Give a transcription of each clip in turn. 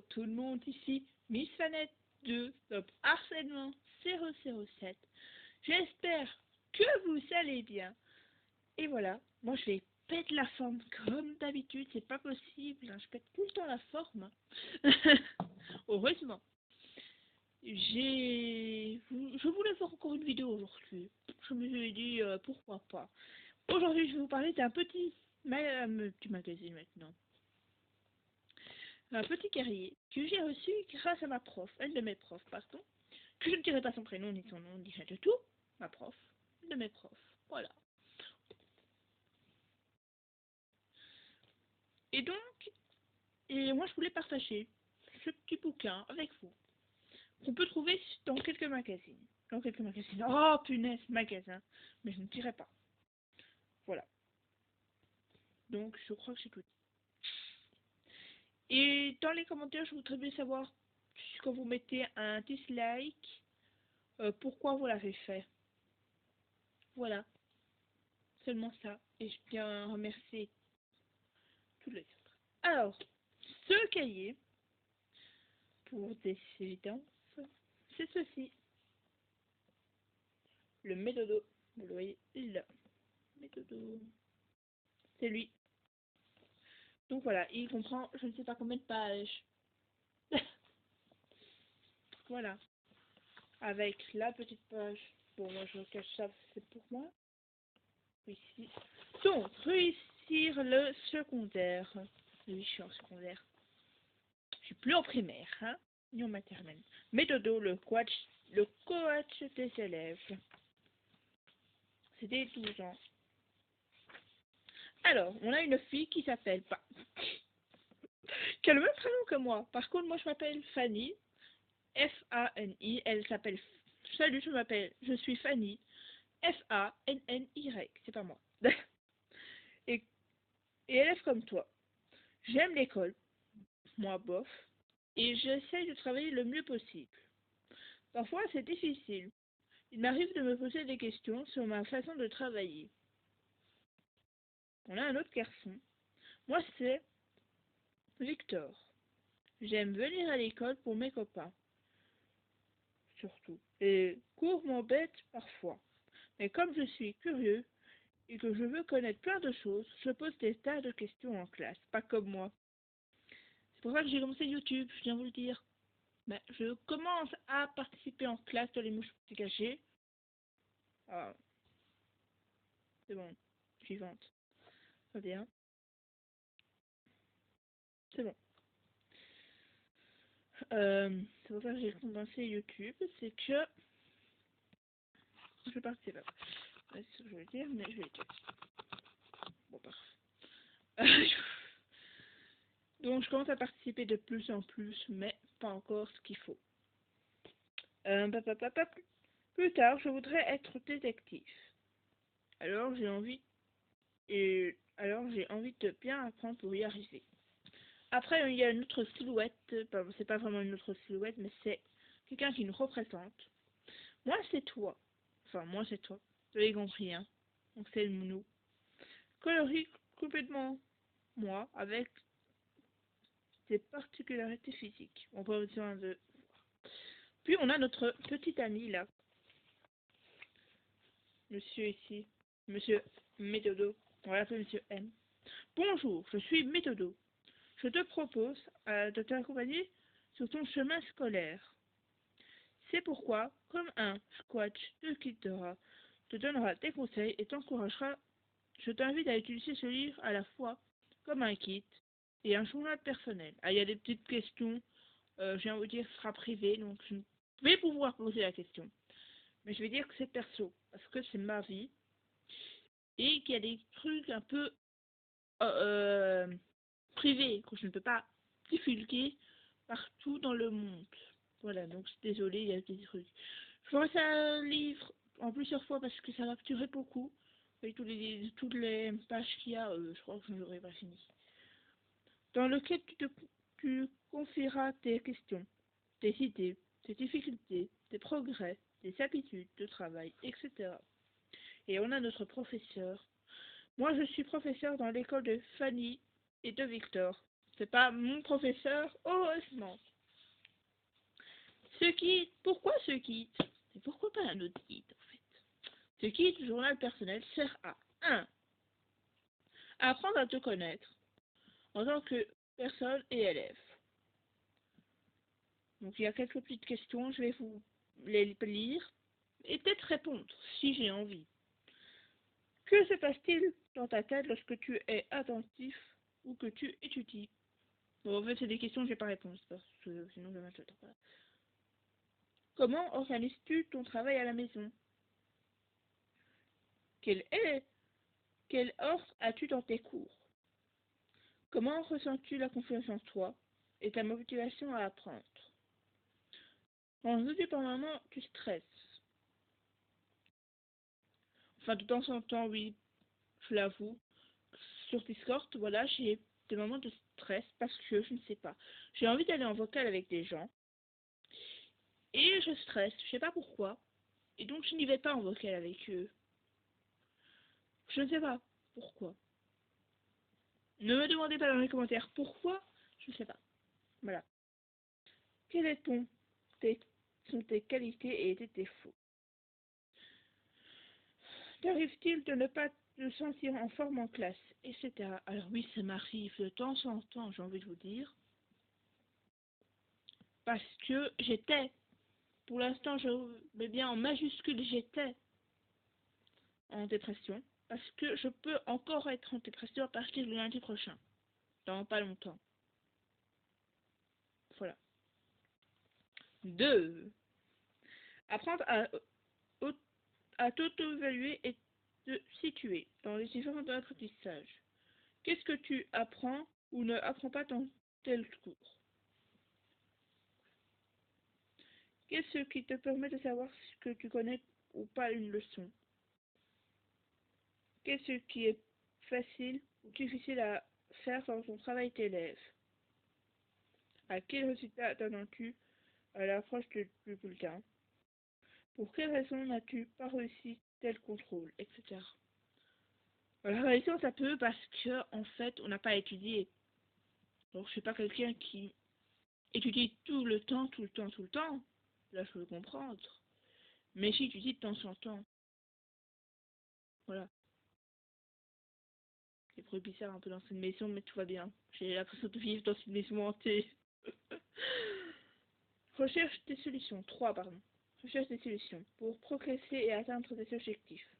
tout le monde, ici Miss Fanette de Top Harcèlement 007. J'espère que vous allez bien. Et voilà, moi je vais pète la forme comme d'habitude, c'est pas possible, hein, je pète tout le temps la forme. Heureusement. Je voulais faire encore une vidéo aujourd'hui. Je me suis dit pourquoi pas. Aujourd'hui je vais vous parler d'un petit magazine maintenant. Un petit guerrier que j'ai reçu grâce à ma prof, une de mes profs, pardon, que je ne dirai pas son prénom ni son nom ni rien du tout, ma prof, une de mes profs, voilà. Et donc, moi je voulais partager ce petit bouquin avec vous, qu'on peut trouver dans quelques magazines. Dans quelques magazines. Oh punaise, magasin, mais je ne dirai pas. Voilà. Donc je crois que c'est tout. Et dans les commentaires, je voudrais bien savoir, quand vous mettez un dislike, pourquoi vous l'avez fait. Voilà, seulement ça. Et je tiens à remercier tous les autres. Alors, ce cahier, pour des évidences, c'est ceci. Le médodo. Vous le voyez là. Médodo. C'est lui. Donc voilà, il comprend je ne sais pas combien de pages. Voilà. Avec la petite page. Bon, moi je cache ça, c'est pour moi. Ici. Donc, réussir le secondaire. Oui, je suis en secondaire. Je suis plus en primaire, hein, ni en maternelle. Médodo, le coach des élèves. C'était 12 ans. Alors, on a une fille qui s'appelle pas. Qui a le même prénom que moi. Par contre, moi je m'appelle Fanny. F-A-N-I. Elle s'appelle. Salut, je suis Fanny. F-A-N-N-Y. C'est pas moi. et élève comme toi. J'aime l'école. Moi, bof. Et j'essaie de travailler le mieux possible. Parfois, c'est difficile. Il m'arrive de me poser des questions sur ma façon de travailler. On a un autre garçon. Moi, c'est Victor. J'aime venir à l'école pour mes copains. Surtout. Et cours m'embêtent parfois. Mais comme je suis curieux et que je veux connaître plein de choses, je pose des tas de questions en classe. Pas comme moi. C'est pour ça que j'ai commencé YouTube, je viens vous le dire. Ben, je commence à participer en classe dans les mouches cachées. Ah, c'est bon. Suivante. Très bien. C'est bon. C'est pour ça que j'ai commencé YouTube, c'est que je participe pas. C'est ce que je veux dire, mais je vais le dire. Bon, parfait. Donc je commence à participer de plus en plus, mais pas encore ce qu'il faut. Plus tard, je voudrais être détective. Alors j'ai envie de bien apprendre pour y arriver. Après, il y a une autre silhouette, c'est pas vraiment une autre silhouette, mais c'est quelqu'un qui nous représente. Moi, c'est toi. Enfin, moi, c'est toi. Vous avez compris, hein. Donc, c'est le nous. Coloris complètement moi, avec ses particularités physiques. On n'a pas besoin de... Puis, on a notre petit ami, là. Monsieur ici. Monsieur Méthodo. On va l'appeler Monsieur M. Bonjour, je suis Méthodo. Je te propose de t'accompagner sur ton chemin scolaire. C'est pourquoi, comme un squatch te quittera, te donnera des conseils et t'encouragera, je t'invite à utiliser ce livre à la fois comme un kit et un journal personnel. Ah, il y a des petites questions, je viens vous dire, ce sera privé, donc je vais pouvoir poser la question. Mais je vais dire que c'est perso, parce que c'est ma vie, et qu'il y a des trucs un peu privés que je ne peux pas divulguer partout dans le monde. Voilà, donc désolé, il y a des trucs. Je ferai ça livre en plusieurs fois parce que ça va durer beaucoup. Avec toutes les pages qu'il y a, je crois que je n'aurai pas fini. Dans lequel tu confieras tes questions, tes idées, tes difficultés, tes progrès, tes habitudes de travail, etc. Et on a notre professeur. Moi, je suis professeur dans l'école de Fanny et de Victor. C'est pas mon professeur, heureusement. Pourquoi ce guide? Et pourquoi pas un autre guide, en fait? Ce guide, journal personnel, sert à 1. Apprendre à te connaître en tant que personne et élève. Donc il y a quelques petites questions, je vais vous les lire et peut-être répondre si j'ai envie. Que se passe-t-il dans ta tête lorsque tu es attentif ou que tu étudies? Bon, en fait, c'est des questions que je n'ai pas réponse parce que sinon je vais mettre le temps. Voilà. Comment organises-tu ton travail à la maison? Quel ordre as-tu dans tes cours? Comment ressens-tu la confiance en toi et ta motivation à apprendre? Quand par moment, tu stresses. Enfin, de temps en temps, oui, je l'avoue. Sur Discord, voilà, j'ai des moments de stress parce que je ne sais pas. J'ai envie d'aller en vocal avec des gens et je stresse, je sais pas pourquoi. Et donc je n'y vais pas en vocal avec eux. Je ne sais pas pourquoi. Ne me demandez pas dans les commentaires pourquoi, je ne sais pas. Voilà. Quel est sont tes qualités et tes défauts? T'arrive-t-il de ne pas te sentir en forme en classe, etc. Alors oui, ça m'arrive de temps en temps, j'ai envie de vous dire. Parce que pour l'instant, je mets bien en majuscule, j'étais en dépression. Parce que je peux encore être en dépression à partir du lundi prochain. Dans pas longtemps. Voilà. 2. Apprendre à t'auto-évaluer et te situer dans les différents apprentissages. Qu'est-ce que tu apprends ou ne apprends pas dans tel cours? Qu'est-ce qui te permet de savoir ce que tu connais ou pas une leçon? Qu'est-ce qui est facile ou difficile à faire dans ton travail d'élève? À quel résultat t'attends-tu à l'approche du bulletin? Pour quelle raison n'as-tu pas réussi tel contrôle, etc. La réalisation, ça peut parce que en fait, on n'a pas étudié. Donc, je suis pas quelqu'un qui étudie tout le temps, tout le temps, tout le temps. Là, je peux le comprendre. Mais j'étudie de temps en temps. Voilà. C'est bruit bizarre un peu dans cette maison, mais tout va bien. J'ai l'impression de vivre dans une maison hantée. Recherche des solutions. 3, pardon. Recherche des solutions pour progresser et atteindre des objectifs.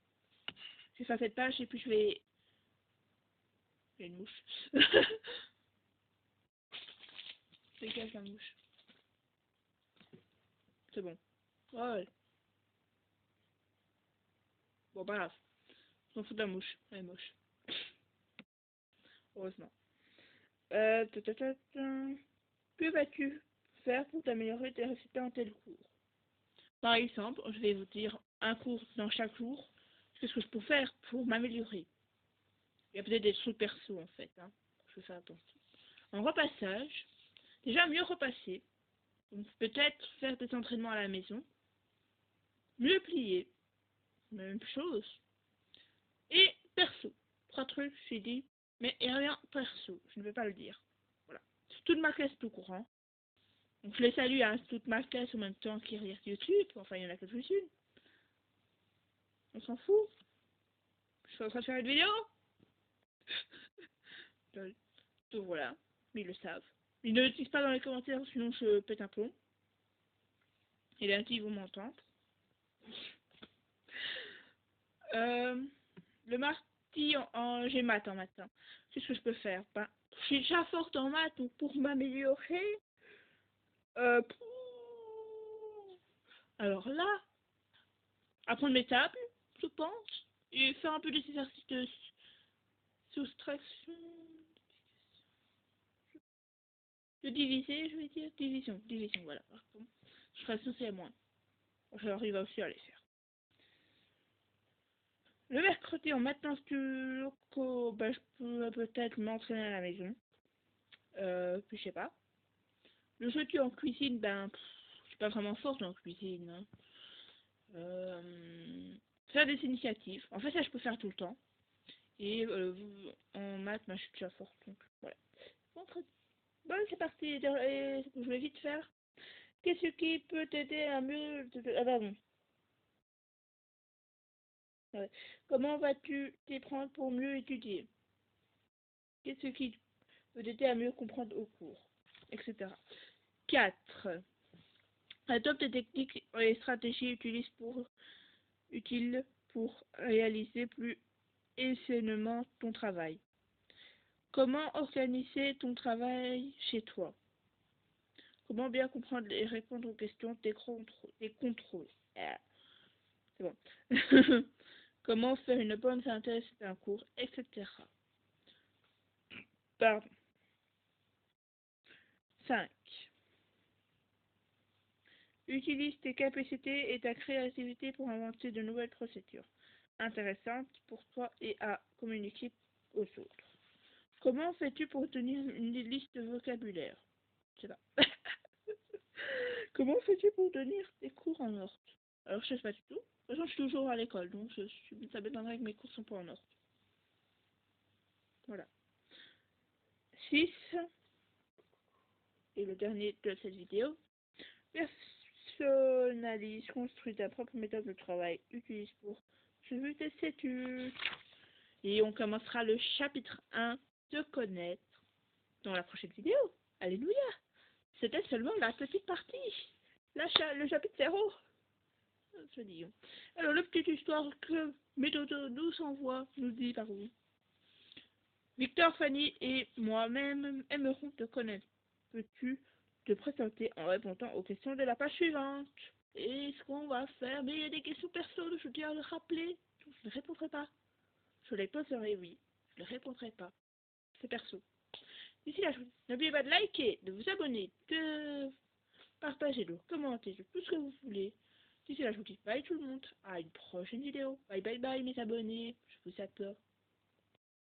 Je vais faire cette page et puis je vais... Il y a une mouche. Dégage la mouche. C'est bon. Ouais. Bon, pas grave. Je m'en fous de la mouche. Elle est moche. Heureusement. Que vas-tu faire pour t'améliorer tes résultats en tel cours? Par exemple, je vais vous dire un cours dans chaque jour. Qu'est-ce que je peux faire pour m'améliorer? Il y a peut-être des trucs perso en fait. Hein. Je fais attention. En repassage, déjà mieux repasser. Donc peut-être faire des entraînements à la maison. Mieux plier. Même chose. Et perso. 3 trucs, j'ai dit. Mais il y a rien perso. Je ne vais pas le dire. Voilà. Toute ma classe est au courant. Donc je les salue à toute ma classe en même temps qui regarde YouTube. Enfin, il y en a quelques-unes. On s'en fout. Je suis en train de faire une vidéo. Donc voilà. Mais ils le savent. Ils ne le disent pas dans les commentaires, sinon je pète un plomb. Et lundi, ils vont m'entendre. Le mardi, j'ai maths en matin. Qu'est-ce que je peux faire? Ben, je suis déjà forte en maths, donc pour m'améliorer... alors là, apprendre mes tables, je pense, et faire un peu des exercices de soustraction, de diviser, je vais dire, division, voilà. Soustraction, c'est moins. J'arrive aussi à les faire. Le mercredi, en maintenance du locaux, ben, je peux peut-être m'entraîner à la maison. Puis je sais pas. Le jeudi en cuisine, ben, je suis pas vraiment forte en cuisine. Hein. Faire des initiatives. En fait, ça, je peux faire tout le temps. Et en maths, ben, je suis déjà forte. Donc, voilà. Vendredi. Bon, c'est parti, et je vais vite faire. Qu'est-ce qui peut t'aider à mieux... Ah bah bon. Ouais. Comment vas-tu t'y prendre pour mieux étudier? Qu'est-ce qui peut t'aider à mieux comprendre au cours, etc. 4. Adopte des techniques et stratégies utiles pour réaliser plus aisément ton travail. Comment organiser ton travail chez toi? Comment bien comprendre et répondre aux questions des contrôles? Ah, c'est bon. Comment faire une bonne synthèse d'un cours, etc. Pardon. 5. Utilise tes capacités et ta créativité pour inventer de nouvelles procédures intéressantes pour toi et à communiquer aux autres. Comment fais-tu pour tenir une liste de vocabulaire? Je sais pas. Comment fais-tu pour tenir tes cours en ordre? Alors, je sais pas du tout. De toute façon, je suis toujours à l'école, donc ça m'étonnerait que mes cours sont pas en ordre. Voilà. 6. Et le dernier de cette vidéo. Personnalise, construis ta propre méthode de travail. Utilise pour suivre tes études. Et on commencera le chapitre 1 de connaître dans la prochaine vidéo. Alléluia! C'était seulement la petite partie. Le chapitre 0. Se dit. Alors, la petite histoire que Méthode nous envoie, nous dit par où. Victor, Fanny et moi-même aimerons te connaître. Peux-tu te présenter en répondant aux questions de la page suivante? Et ce qu'on va faire, mais il y a des questions perso, je tiens à le rappeler. Je ne répondrai pas. Je les poserai, oui. Je ne répondrai pas. C'est perso. D'ici là, n'oubliez pas de liker, de vous abonner, de partager, de commenter, de tout ce que vous voulez. D'ici là, je vous dis bye tout le monde. À une prochaine vidéo. Bye bye bye mes abonnés. Je vous adore.